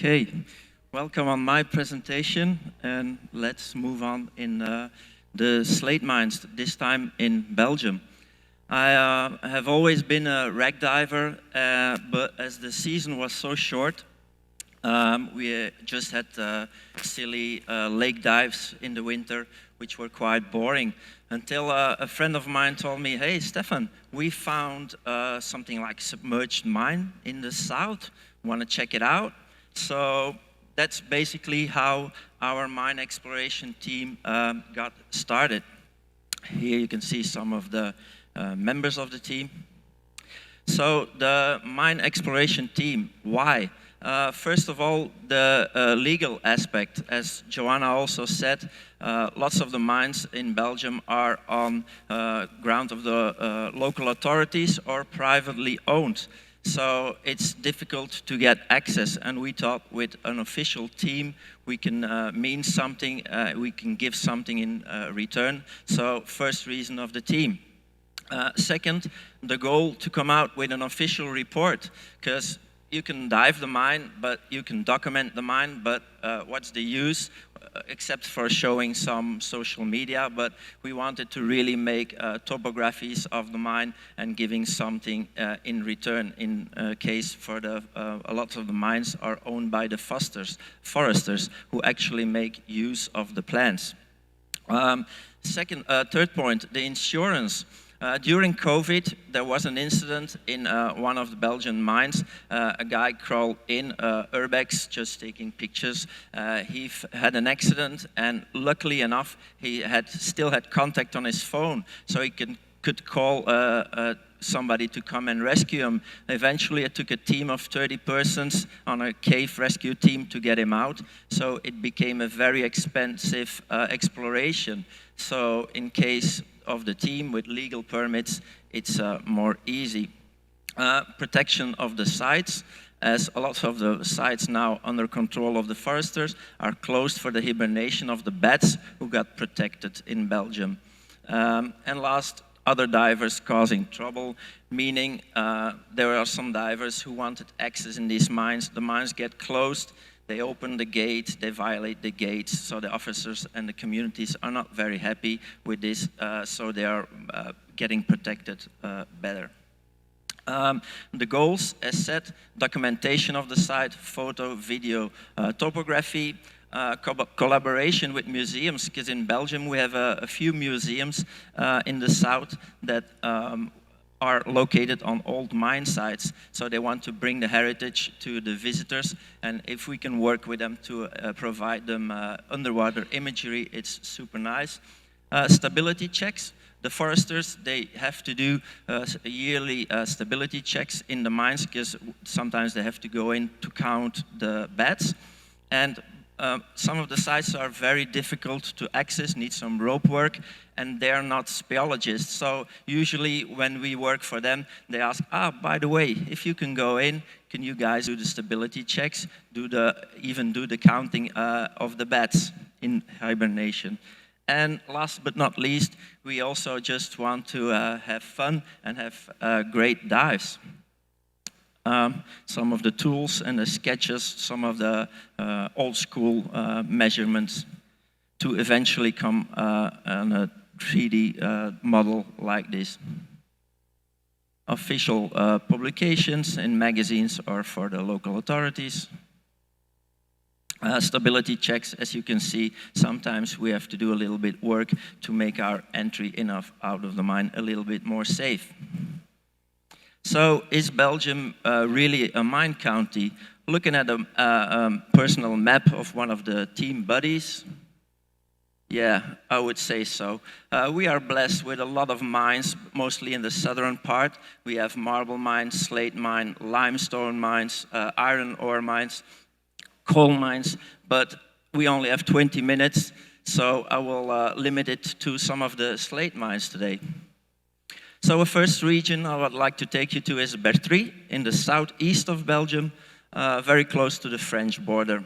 Okay, welcome on my presentation, and let's move on in the slate mines, this time in Belgium. I have always been a wreck diver, but as the season was so short, we just had silly lake dives in the winter, which were quite boring, until a friend of mine told me, hey, Stefan, we found something like submerged mine in the south. Want to check it out? So that's basically how our mine exploration team got started. Here you can see some of the members of the team. So the mine exploration team, why? First of all, the legal aspect. As Joanna also said, lots of the mines in Belgium are on ground of the local authorities or privately owned. So it's difficult to get access, and we thought with an official team we can mean something, we can give something in return. So first reason of the team. Second, the goal to come out with an official report, because you can dive the mine, but you can document the mine, but what's the use, except for showing some social media. But we wanted to really make topographies of the mine and giving something in return, in case for the a lot of the mines are owned by the foresters who actually make use of the plants. Third point, the insurance. During COVID, there was an incident in one of the Belgian mines. A guy crawled in urbex, just taking pictures. He had an accident, and luckily enough, he still had contact on his phone, so he could call somebody to come and rescue him. Eventually, it took a team of 30 persons on a cave rescue team to get him out. So it became a very expensive exploration. So in case of the team with legal permits, it's more easy. Protection of the sites, as a lot of the sites now under control of the foresters are closed for the hibernation of the bats who got protected in Belgium. And last, other divers causing trouble, meaning there are some divers who wanted access in these mines. The mines get closed, they open the gate, they violate the gates, so the officers and the communities are not very happy with this, so they are getting protected better. The goals, as said, documentation of the site, photo, video, topography, collaboration with museums, because in Belgium we have a few museums in the south that are located on old mine sites, so they want to bring the heritage to the visitors, and if we can work with them to provide them underwater imagery, it's super nice. Stability checks. The foresters, they have to do yearly stability checks in the mines, because sometimes they have to go in to count the bats, and some of the sites are very difficult to access, need some rope work, and they're not speleologists. So usually when we work for them, they ask, by the way, if you can go in, can you guys do the stability checks, even do the counting of the bats in hibernation? And last but not least, we also just want to have fun and have great dives. Some of the tools and the sketches, some of the old school measurements to eventually come on a 3D model like this. Official publications in magazines or for the local authorities. Stability checks, as you can see, sometimes we have to do a little bit work to make our entry out of the mine a little bit more safe. So is Belgium really a mine county? Looking at a personal map of one of the team buddies, yeah, I would say so. We are blessed with a lot of mines, mostly in the southern part. We have marble mines, slate mine, limestone mines, iron ore mines, coal mines, but we only have 20 minutes, so I will limit it to some of the slate mines today. So the first region I would like to take you to is Bertry in the southeast of Belgium, very close to the French border,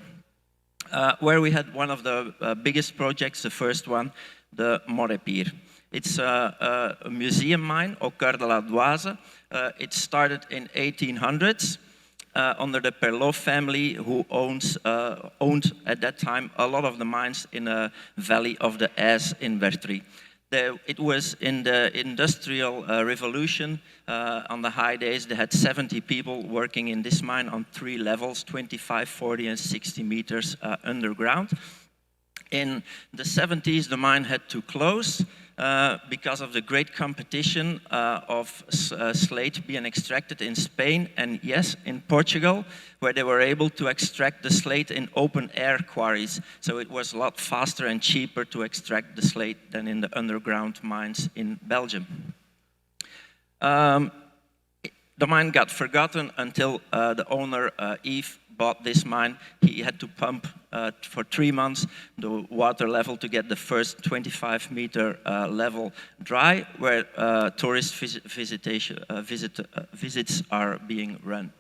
where we had one of the biggest projects, the first one, the Morepir. It's a museum mine, au cœur de la Doise. It started in 1800s. under the Perlot family, who owned at that time a lot of the mines in the valley of the Aise in Vertry. It was in the Industrial Revolution. On the high days, they had 70 people working in this mine on 3 levels, 25, 40, and 60 meters underground. In the 70s, the mine had to close because of the great competition of slate being extracted in Spain and, yes, in Portugal, where they were able to extract the slate in open-air quarries. So it was a lot faster and cheaper to extract the slate than in the underground mines in Belgium. The mine got forgotten until the owner, Yves, bought this mine. He had to pump for 3 months the water level to get the first 25-meter level dry, where tourist visits are being run.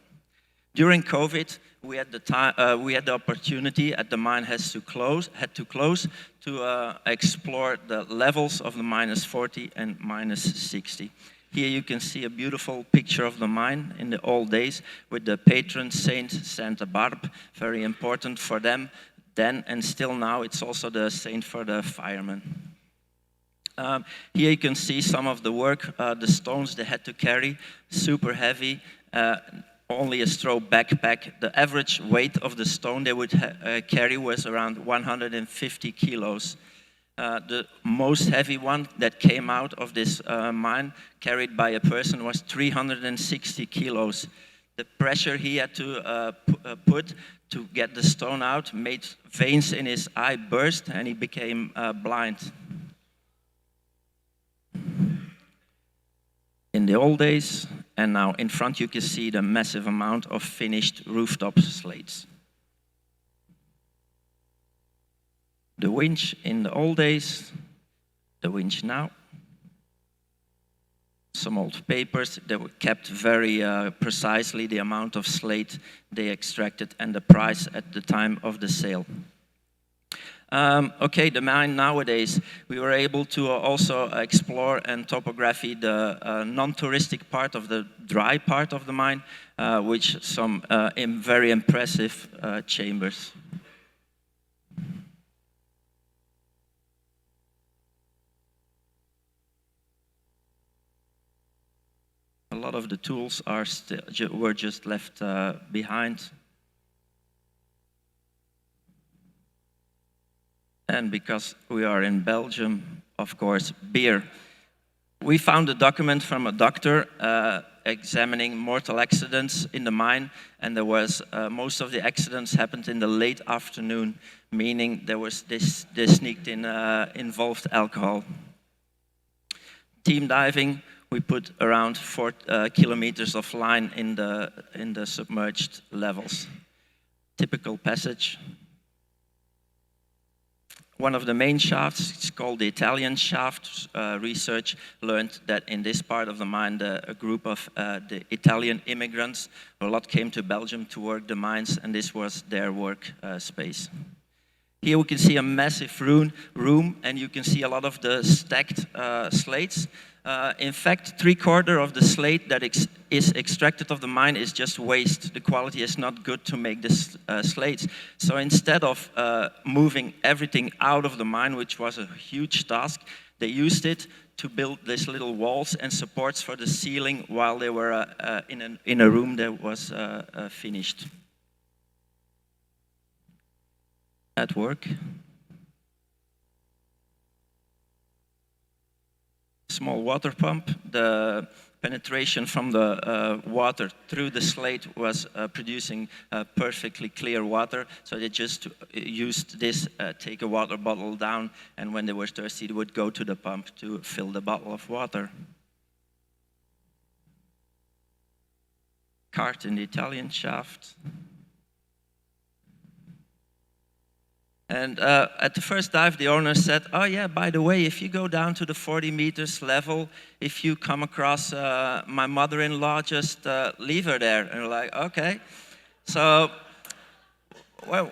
During COVID, we had the opportunity at the mine had to close to explore the levels of the -40 and -60. Here you can see a beautiful picture of the mine in the old days with the patron saint Santa Barb, very important for them then and still now. It's also the saint for the firemen. Here you can see some of the work, the stones they had to carry, super heavy, only a straw backpack. The average weight of the stone they would carry was around 150 kilos. The most heavy one that came out of this mine, carried by a person, was 360 kilos. The pressure he had to put to get the stone out made veins in his eye burst, and he became blind. In the old days, and now in front you can see the massive amount of finished rooftop slates. The winch in the old days, the winch now. Some old papers that were kept very precisely, the amount of slate they extracted and the price at the time of the sale. Okay, the mine nowadays, we were able to also explore and topography the non-touristic part of the dry part of the mine, which some very impressive chambers. A lot of the tools were just left behind. And because we are in Belgium, of course, beer. We found a document from a doctor examining mortal accidents in the mine, and there was most of the accidents happened in the late afternoon, meaning there was they sneaked in involved alcohol. Team diving. We put around 4 kilometers of line in the submerged levels. Typical passage. One of the main shafts, it's called the Italian shaft. Research learned that in this part of the mine, a group of the Italian immigrants, a lot came to Belgium to work the mines, and this was their work space. Here we can see a massive room, and you can see a lot of the stacked slates. In fact, 3/4 of the slate that is extracted of the mine is just waste. The quality is not good to make this slates. So instead of moving everything out of the mine, which was a huge task, they used it to build these little walls and supports for the ceiling while they were in a room that was finished. At work. Small water pump. The penetration from the water through the slate was producing perfectly clear water. So they just used this, take a water bottle down, and when they were thirsty, they would go to the pump to fill the bottle of water. Cart in the Italian shaft. And at the first dive, the owner said, oh yeah, by the way, if you go down to the 40 meters level, if you come across my mother-in-law, just leave her there. And we're like, okay. So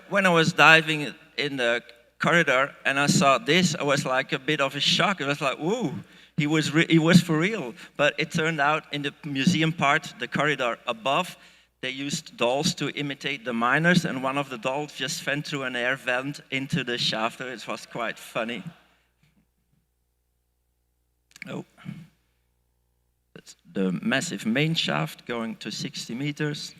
when I was diving in the corridor and I saw this, I was like a bit of a shock. It was like, whoa, he was for real. But it turned out in the museum part, the corridor above, They used dolls to imitate the miners, and one of the dolls just went through an air vent into the shaft. It was quite funny. Oh, that's the massive main shaft going to 60 meters.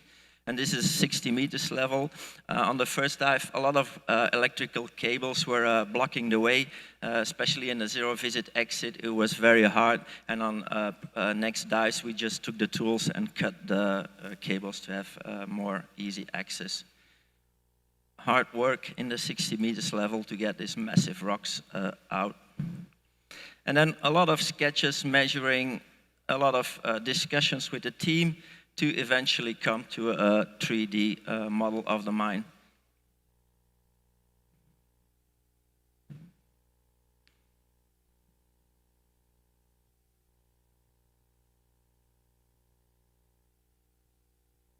And this is 60 meters level. On the first dive, a lot of electrical cables were blocking the way, especially in the zero-visit exit. It was very hard. And on next dives, we just took the tools and cut the cables to have more easy access. Hard work in the 60 meters level to get these massive rocks out. And then a lot of sketches measuring, a lot of discussions with the team, to eventually come to a 3D model of the mine.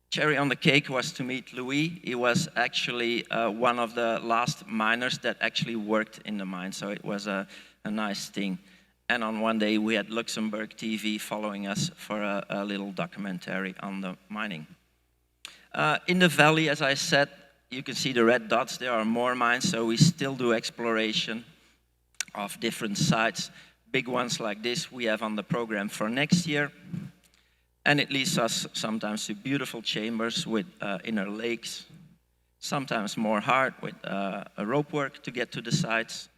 Cherry on the cake was to meet Louis. He was actually one of the last miners that actually worked in the mine, so it was a nice thing. And on one day, we had Luxembourg TV following us for a little documentary on the mining. In the valley, as I said, you can see the red dots. There are more mines, so we still do exploration of different sites. Big ones like this we have on the program for next year. And it leads us sometimes to beautiful chambers with inner lakes, sometimes more hard with rope work to get to the sites.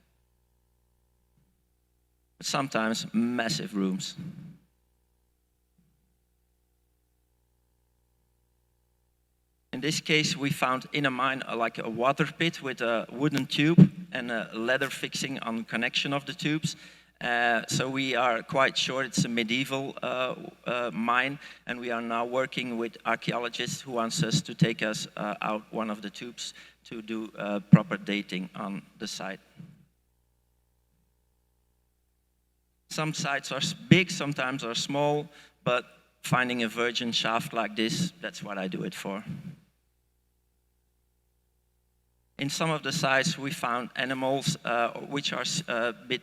Sometimes massive rooms. In this case, we found in a mine like a water pit with a wooden tube and a leather fixing on connection of the tubes. So we are quite sure it's a medieval mine, and we are now working with archaeologists who wants us to take us out one of the tubes to do proper dating on the site. Some sites are big, sometimes are small, but finding a virgin shaft like this, that's what I do it for. In some of the sites, we found animals which are a bit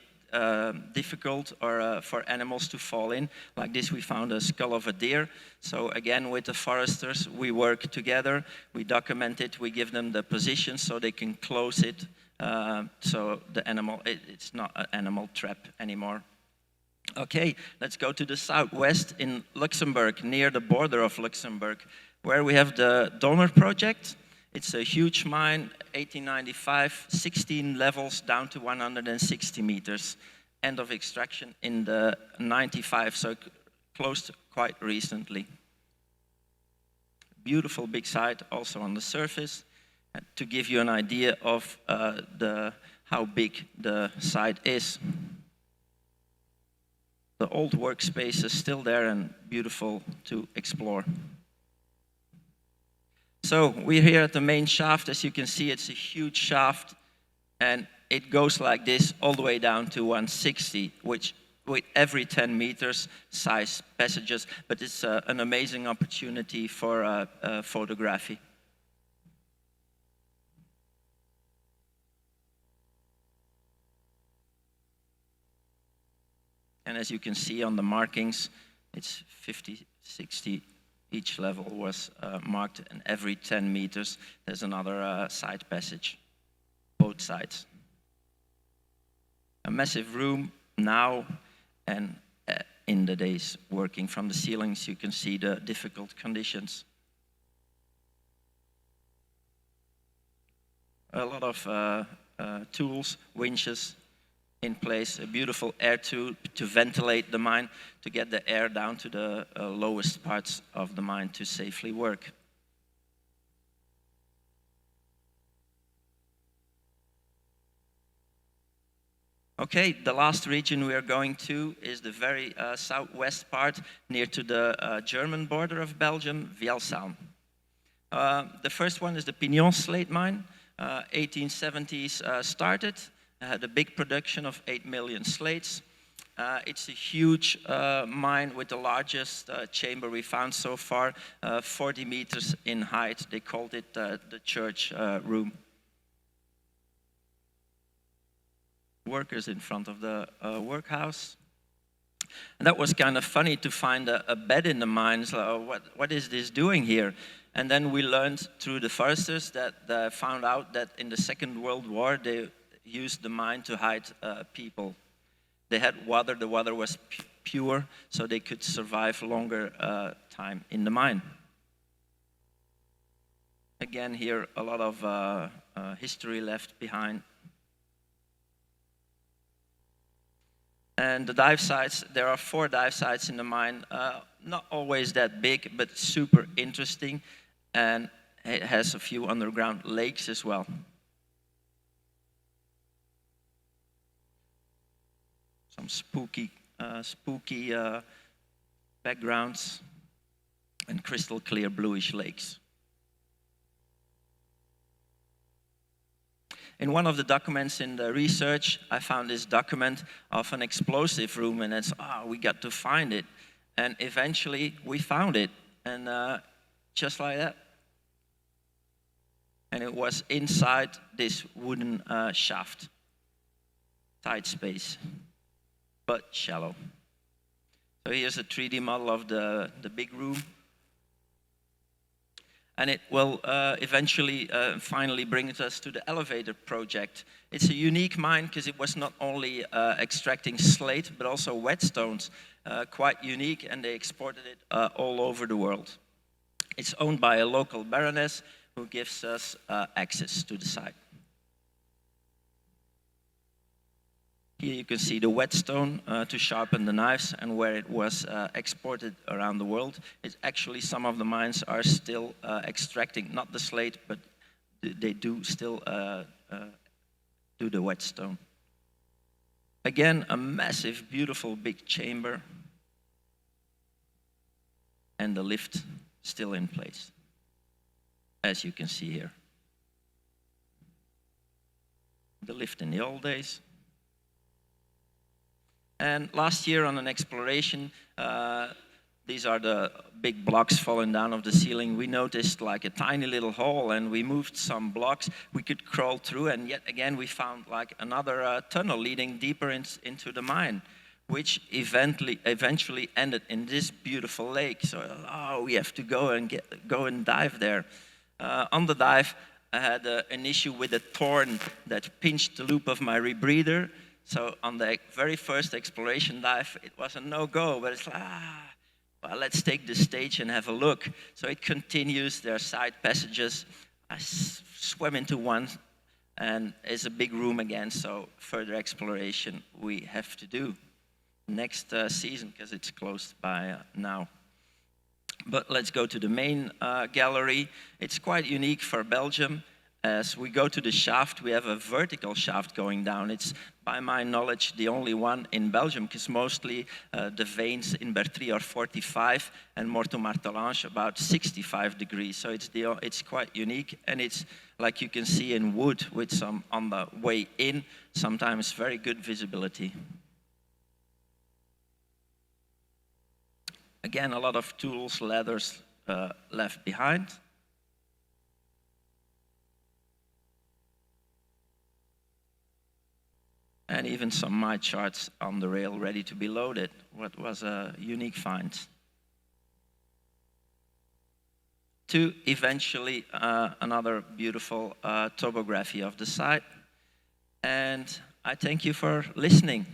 difficult or for animals to fall in. Like this, we found a skull of a deer. So again, with the foresters, we work together, we document it, we give them the position so they can close it, so the animal, it's not an animal trap anymore. Okay, let's go to the southwest in Luxembourg, near the border of Luxembourg, where we have the Donner project. It's a huge mine, 1895, 16 levels down to 160 meters. End of extraction in the 95, so closed quite recently. Beautiful big site, also on the surface. And to give you an idea of how big the site is. The old workspace is still there and beautiful to explore. So we're here at the main shaft. As you can see, it's a huge shaft, and it goes like this all the way down to 160, which with every 10 meters size passages, but it's an amazing opportunity for photography. And as you can see on the markings, it's 50, 60, each level was marked, and every 10 meters there's another side passage, both sides. A massive room now, and in the days working from the ceilings, you can see the difficult conditions. A lot of tools, winches, in place, a beautiful air tube to ventilate the mine, to get the air down to the lowest parts of the mine to safely work. Okay, the last region we are going to is the very southwest part, near to the German border of Belgium, Wielsheim. The first one is the Pignon slate mine, 1870s started. Had a big production of 8 million slates. It's a huge mine with the largest chamber we found so far, 40 meters in height. They called it the church room. Workers in front of the workhouse. And that was kind of funny to find a bed in the mine. So, oh, what is this doing here? And then we learned through the foresters that they found out that in the Second World War, they used the mine to hide people. They had water, the water was pure, so they could survive longer time in the mine. Again, here a lot of history left behind. And the dive sites, there are 4 dive sites in the mine, not always that big, but super interesting, and it has a few underground lakes as well. Some spooky backgrounds and crystal clear bluish lakes. In one of the documents in the research, I found this document of an explosive room, and it's, we got to find it. And eventually we found it, and just like that. And it was inside this wooden shaft. Tight space, but shallow. So here's a 3D model of the big room. And it will eventually, finally bring us to the elevator project. It's a unique mine because it was not only extracting slate, but also whetstones, quite unique, and they exported it all over the world. It's owned by a local baroness who gives us access to the site. Here you can see the whetstone to sharpen the knives and where it was exported around the world. It's actually, some of the mines are still extracting, not the slate, but they do still do the whetstone. Again, a massive, beautiful, big chamber. And the lift still in place, as you can see here. The lift in the old days. And last year on an exploration, these are the big blocks falling down of the ceiling. We noticed like a tiny little hole, and we moved some blocks. We could crawl through, and yet again we found like another tunnel leading deeper into the mine, which eventually ended in this beautiful lake. So we have to go and dive there. On the dive, I had an issue with a thorn that pinched the loop of my rebreather. So on the very first exploration dive, it was a no-go, but it's like, well, let's take the stage and have a look. So it continues, there are side passages. I swam into one, and it's a big room again, so further exploration we have to do next season, because it's closed by now. But let's go to the main gallery. It's quite unique for Belgium. As we go to the shaft, we have a vertical shaft going down. It's, by my knowledge, the only one in Belgium, because mostly the veins in Bertrie are 45 and Morteau-Martelange about 65 degrees. So it's quite unique, and it's, like you can see, in wood with some on the way in, sometimes very good visibility. Again, a lot of tools, ladders left behind. And even some my charts on the rail ready to be loaded. What was a unique find. To eventually another beautiful topography of the site. And I thank you for listening.